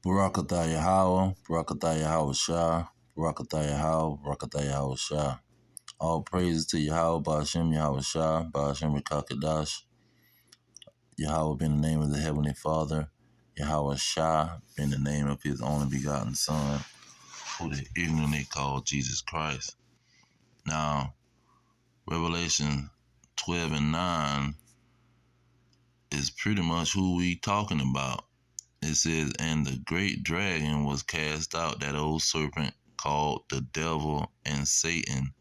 Barakatah Yahweh, Barakatah Yahweh Shah, Barakatah Yahweh, Barakatah Yahweh Shah. All praises to Yahweh, Ba'ashem Yahweh Shah, Ba'ashem Rekakadash. Yahweh being the name of the Heavenly Father. Yahweh Shah being the name of His only begotten Son, who they ignorantly call Jesus Christ. Now, Revelation 12 and 9 is pretty much who we talking about. It says, and the great dragon was cast out, that old serpent called the devil and Satan,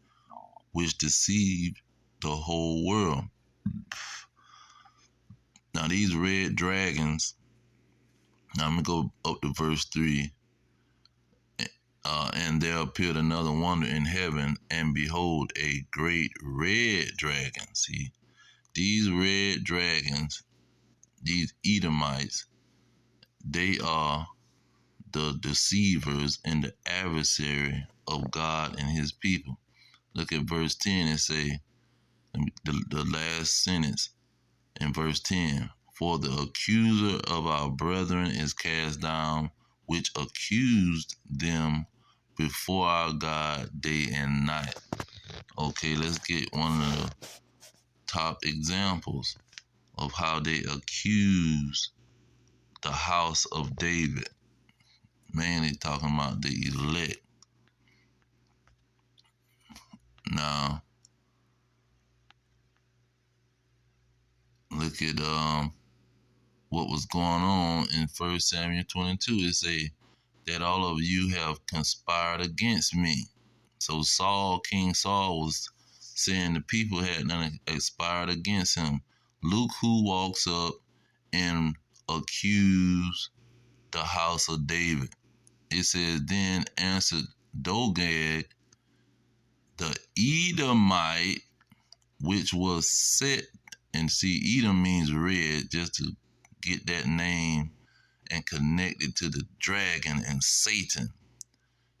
which deceived the whole world. Now these red dragons, now I'm going to go up to verse 3. And there appeared another wonder in heaven, and behold, a great red dragon. See, these red dragons, these Edomites, they are the deceivers and the adversary of God and His people. Look at verse 10 and say, the last sentence in verse 10, for the accuser of our brethren is cast down, which accused them before our God day and night. Okay, let's get one of the top examples of how they accuse the house of David. Mainly talking about the elect. Now, look at what was going on in 1 Samuel 22. It say that all of you have conspired against me. So King Saul was saying the people had done conspired against him. Look who walks up and accused the house of David. It says, then answered Dogeg, the Edomite, which was set, and see, Edom means red, just to get that name and connect it to the dragon and Satan.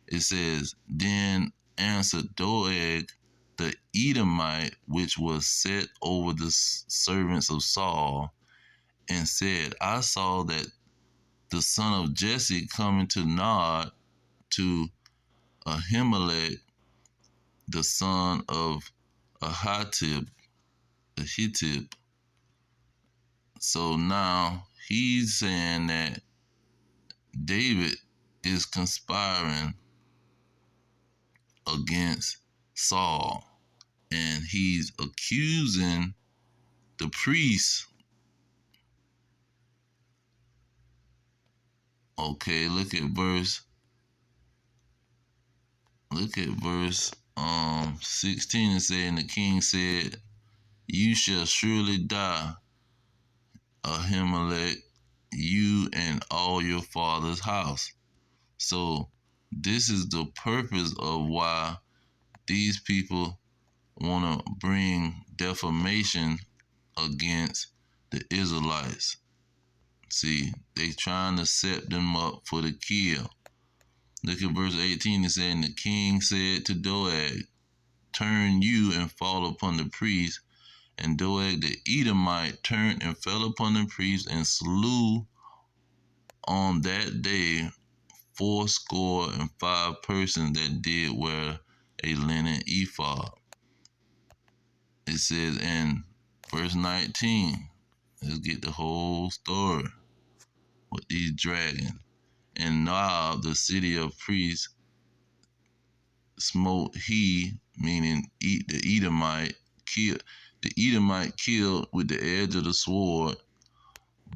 It says, then answered Doeg, the Edomite, which was set over the servants of Saul, and said, I saw that the son of Jesse coming to Nod to Ahimelech, the son of Ahitub. So now he's saying that David is conspiring against Saul, and he's accusing the priests. Okay, look at verse 16. And saying, the king said, you shall surely die, Ahimelech, you and all your father's house. So this is the purpose of why these people want to bring defamation against the Israelites. See, they trying to set them up for the kill. Look at verse 18. It said, and the king said to Doeg, turn you and fall upon the priest. And Doeg the Edomite turned and fell upon the priest and slew on that day 75 persons that did wear a linen ephod. It says in verse 19, let's get the whole story with these dragons. And Nob, the city of priests, smote he, meaning the Edomite, killed with the edge of the sword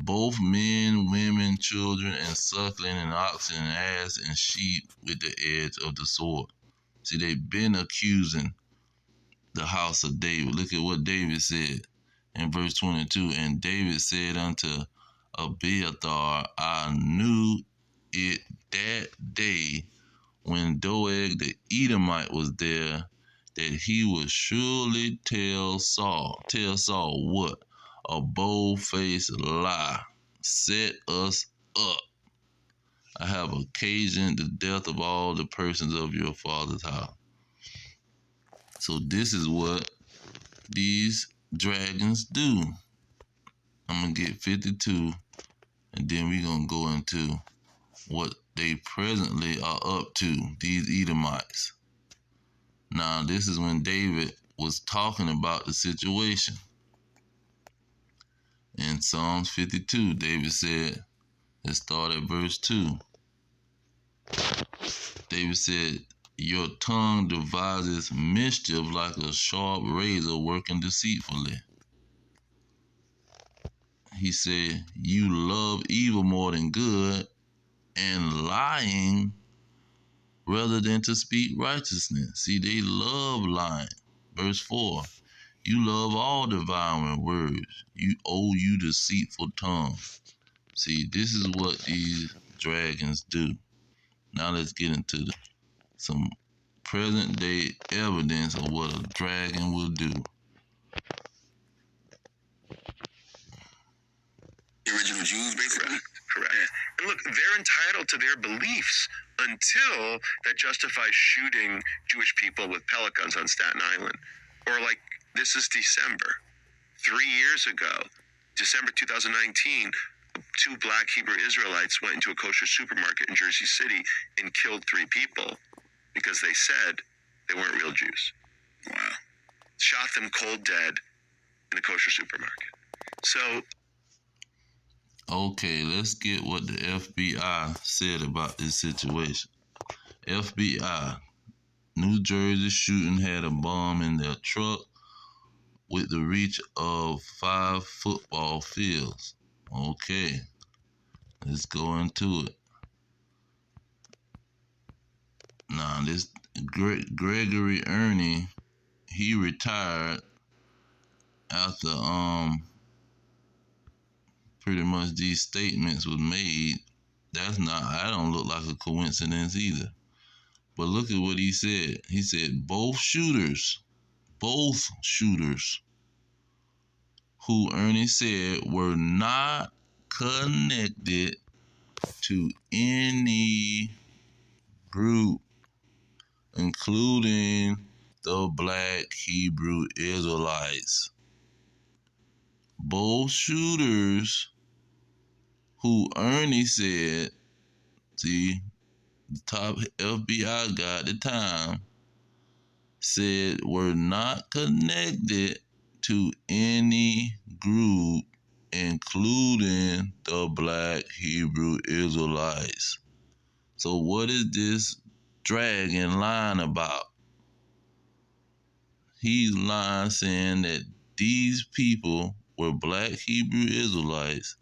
both men, women, children, and suckling, and oxen, and ass, and sheep with the edge of the sword. See, they've been accusing the house of David. Look at what David said in verse 22. And David said unto Abiathar, I knew it that day when Doeg the Edomite was there, that he would surely tell Saul. Tell Saul what? A bold-faced lie. Set us up. I have occasioned the death of all the persons of your father's house. So this is what these dragons do. I'm going to get 52, and then we're going to go into what they presently are up to, these Edomites. Now, this is when David was talking about the situation. In Psalms 52, David said, let's start at verse 2. David said, your tongue devises mischief like a sharp razor working deceitfully. He said, you love evil more than good, and lying rather than to speak righteousness. See, they love lying. Verse 4, you love all devouring words. You deceitful tongue. See, this is what these dragons do. Now let's get into some present day evidence of what a dragon will do. The original Jews, basically? Correct. Yeah. And look, they're entitled to their beliefs until that justifies shooting Jewish people with pelicans on Staten Island. Or like, this is December. 3 years ago, December 2019, 2 black Hebrew Israelites went into a kosher supermarket in Jersey City and killed 3 people because they said they weren't real Jews. Wow. Shot them cold dead in a kosher supermarket. So, okay, let's get what the FBI said about this situation. FBI, New Jersey shooting had a bomb in their truck with the reach of 5 football fields. Okay, let's go into it. Now, this Gregory Ernie, he retired after pretty much these statements was made. I don't look like a coincidence either. But look at what he said. He said both shooters who Ernie said were not connected to any group, including the black Hebrew Israelites. Both shooters who Ernie said, see, the top FBI guy at the time, said were not connected to any group, including the black Hebrew Israelites. So what is this dragon lying about? He's lying saying that these people were black Hebrew Israelites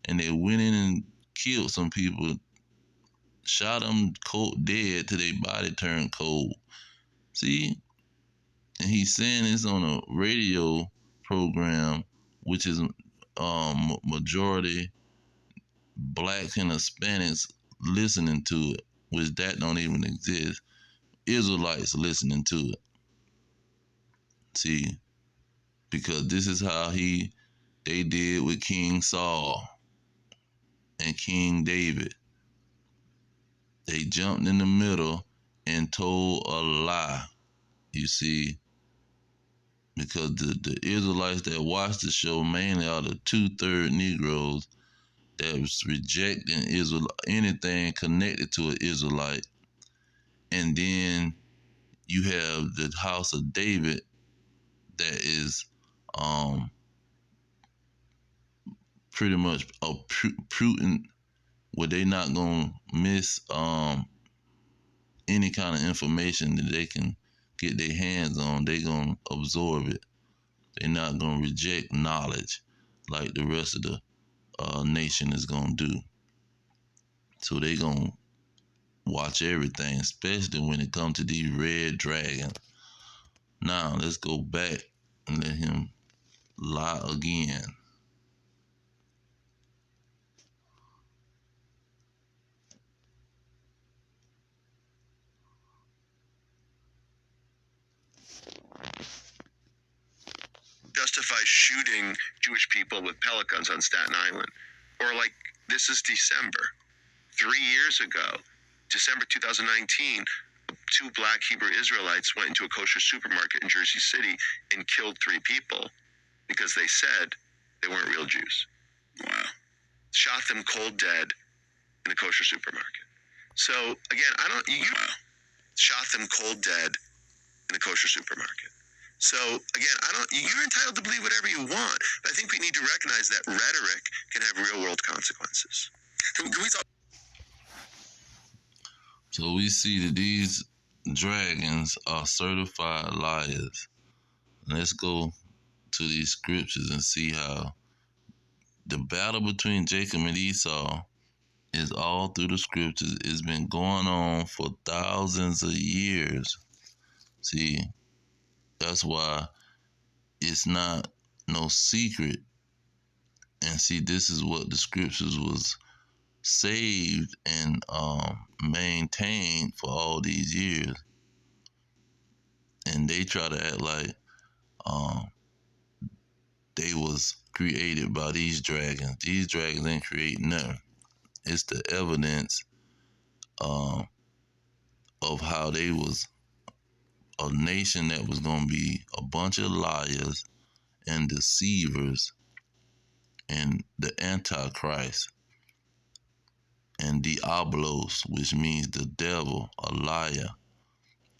and they went in and killed some people, shot them cold dead till their body turned cold. See? And he's saying this on a radio program, which is majority blacks and Hispanics listening to it, which that don't even exist. Israelites listening to it. See? Because this is how they did with King Saul and King David. They jumped in the middle and told a lie, you see, because the Israelites that watch the show mainly are the 2/3 Negroes that was rejecting anything connected to an Israelite. And then you have the house of David that is pretty much a prudent, where they not gonna miss any kind of information that they can get their hands on. They gonna absorb it. They're not gonna reject knowledge like the rest of the nation is gonna do. So they gonna watch everything, especially when it comes to these red dragons. Now let's go back and let him lie again. justify shooting Jewish people with pelicans on Staten Island. Or like, this is December. 3 years ago, December 2019, 2 black Hebrew Israelites went into a kosher supermarket in Jersey City and killed 3 people because they said they weren't real Jews. Wow. Shot them cold dead in a kosher supermarket. So again, you shot them cold dead in a kosher supermarket. So again, you're entitled to believe whatever you want, but I think we need to recognize that rhetoric can have real world consequences. Can we talk? So we see that these dragons are certified liars. Let's go to these scriptures and see how the battle between Jacob and Esau is all through the scriptures. It's been going on for thousands of years. See, that's why it's not no secret. And see, this is what the scriptures was saved and maintained for all these years. And they try to act like they was created by these dragons. These dragons ain't creating nothing. It's the evidence of how they was a nation that was going to be a bunch of liars and deceivers, and the Antichrist and Diablos, which means the devil, a liar,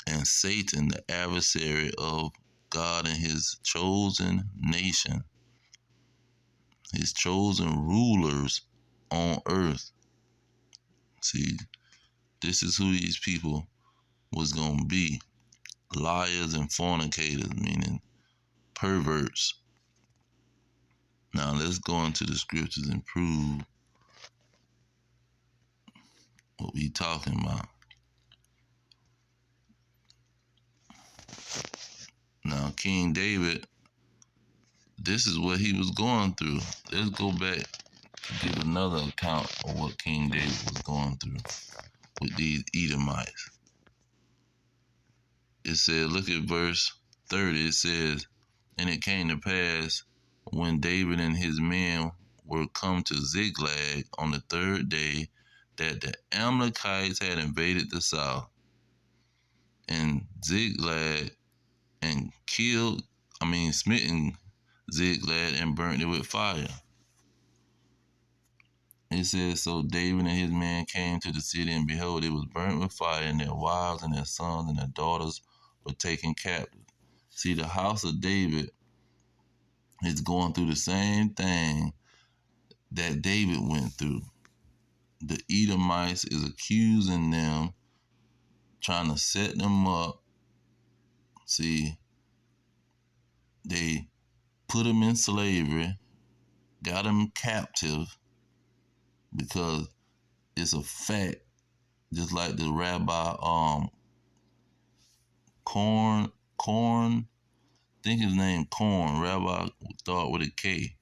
and Satan, the adversary of God and his chosen nation, his chosen rulers on earth. See, this is who these people was going to be. Liars and fornicators, meaning perverts. Now let's go into the scriptures and prove what we talking about. Now King David, this is what he was going through. Let's go back to get another account of what King David was going through with these Edomites. It said, look at verse 30. It says, and it came to pass when David and his men were come to Ziklag on the third day that the Amalekites had invaded the south and Ziklag and smitten Ziklag and burnt it with fire. It says, so David and his men came to the city, and behold, it was burnt with fire, and their wives and their sons and their daughters were taken captive. See, the house of David is going through the same thing that David went through. The Edomites is accusing them, trying to set them up. See, they put them in slavery, got them captive, because it's a fact, just like the Rabbi Korn, I think his name Korn, Rabbi start with a K.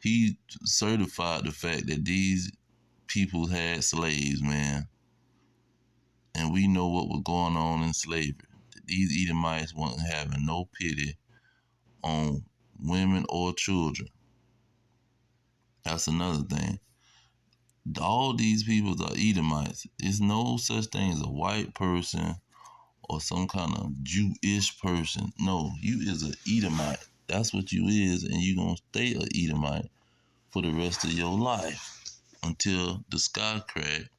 He certified the fact that these people had slaves, man. And we know what was going on in slavery. These Edomites weren't having no pity on women or children. That's another thing. All these people are Edomites. There's no such thing as a white person or some kind of Jewish person. No, you is an Edomite. That's what you is, and you're going to stay an Edomite for the rest of your life until the sky crack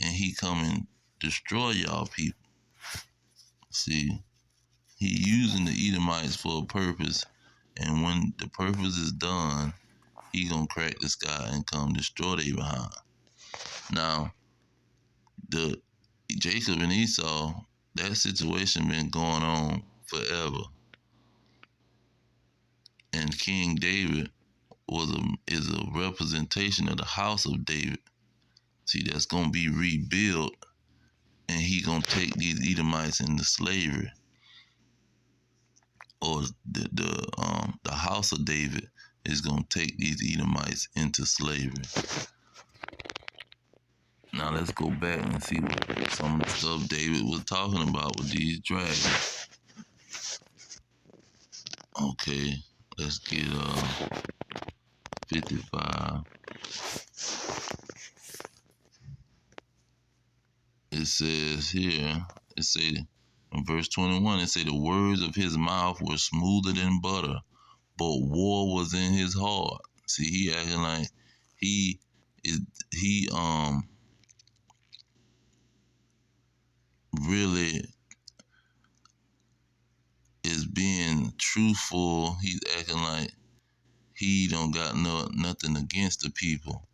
and he come and destroy y'all people. See, he using the Edomites for a purpose, and when the purpose is done, he gonna crack the sky and come destroy they behind. Now, the Jacob and Esau, that situation been going on forever. And King David is a representation of the house of David. See, that's gonna be rebuilt, and he gonna take these Edomites into slavery. Or the house of David is gonna take these Edomites into slavery. Now let's go back and see what some of the stuff David was talking about with these dragons. Okay, let's get 55. It says here, in verse 21, it say the words of his mouth were smoother than butter, but war was in his heart. See, he acting like he he really is being truthful. He's acting like he don't got nothing against the people,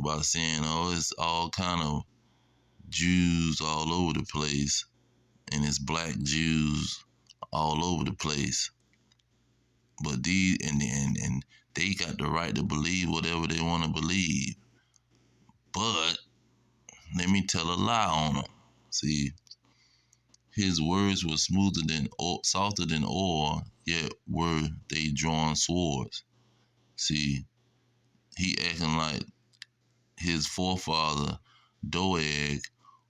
by saying, oh, it's all kind of Jews all over the place, and it's black Jews all over the place. But these and they got the right to believe whatever they want to believe. But let me tell a lie on them. See, his words were softer than oil, yet were they drawn swords. See, he acting like his forefather Doeg,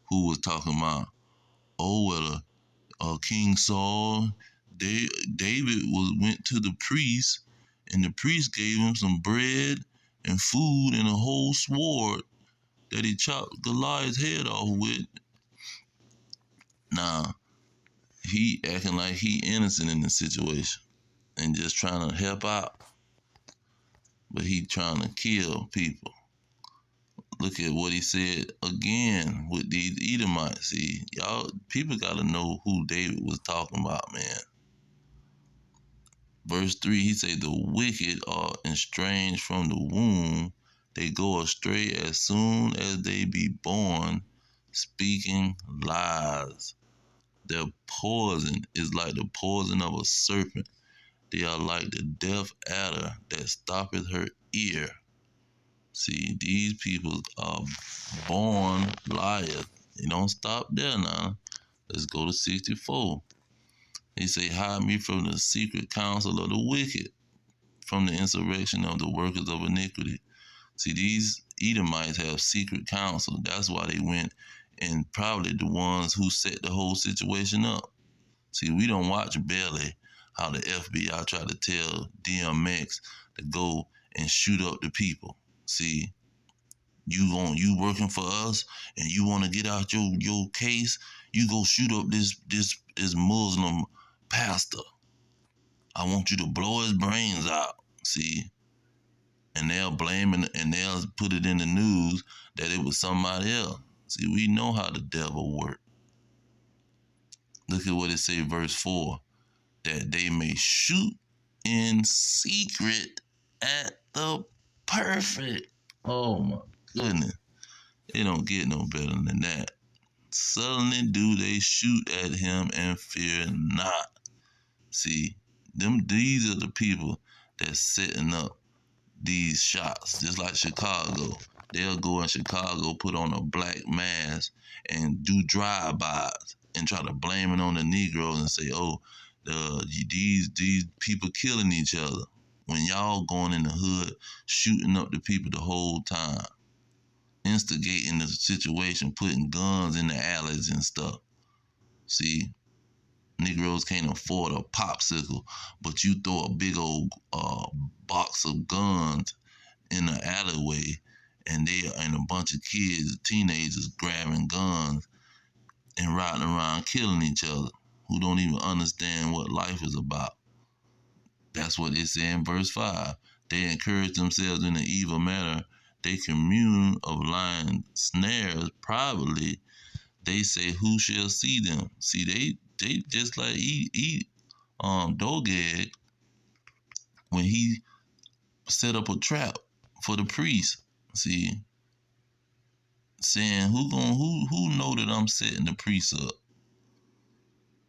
who was talking about, oh well, King Saul, David went to the priest, and the priest gave him some bread and food and a whole sword that he chopped Goliath's head off with. Now he acting like he innocent in the situation and just trying to help out, but he trying to kill people. Look at what he said again with these Edomites. See, y'all, people got to know who David was talking about, man. Verse 3, he say, the wicked are estranged from the womb. They go astray as soon as they be born, speaking lies. Their poison is like the poison of a serpent. They are like the deaf adder that stoppeth her ear. See, these people are born liars. They don't stop there now. Let's go to 64. They say, hide me from the secret counsel of the wicked, from the insurrection of the workers of iniquity. See, these Edomites have secret counsel. That's why they went and probably the ones who set the whole situation up. See, we don't watch barely how the FBI try to tell DMX to go and shoot up the people. See, you working for us and you want to get out your case, you go shoot up this Muslim pastor. I want you to blow his brains out. See, and they'll blame and they'll put it in the news that it was somebody else. See, we know how the devil works. Look at what it say, verse 4, that they may shoot in secret at the perfect. Oh my goodness. It don't get no better than that. Suddenly do they shoot at him and fear not. See, these are the people that's setting up these shots, just like Chicago. They'll go in Chicago, put on a black mask, and do drive-bys and try to blame it on the Negroes and say, oh, these people killing each other. When y'all going in the hood, shooting up the people the whole time, instigating the situation, putting guns in the alleys and stuff. See, Negroes can't afford a popsicle, but you throw a big old box of guns in the alleyway, and a bunch of kids, teenagers, grabbing guns and riding around killing each other, who don't even understand what life is about. That's what it said in verse 5. They encourage themselves in an evil manner. They commune of lying snares privately. They say, who shall see them? See, they just like Doeg when he set up a trap for the priest. See, saying who know that I'm setting the priest up?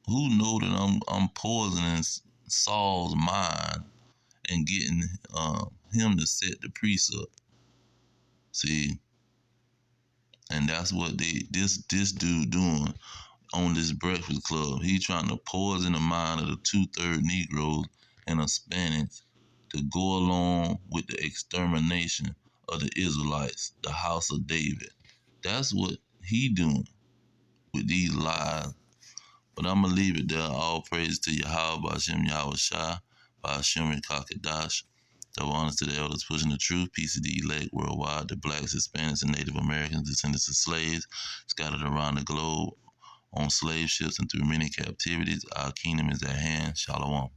Who know that I'm poisoning Saul's mind and getting him to set the priest up? See, and that's what this dude doing on this Breakfast Club. He trying to poison the mind of the 2/3 Negroes and Hispanics to go along with the extermination of the Israelites, the house of David. That's what he doing with these lies. But I'm going to leave it there. All praise to Yahweh, Ba'ashem Yahweh Shai, Ba'ashem Kakadash. Double honors to the elders pushing the truth. Peace to the elect worldwide, the blacks, Hispanics, and Native Americans, descendants of slaves, scattered around the globe on slave ships and through many captivities. Our kingdom is at hand. Shalom.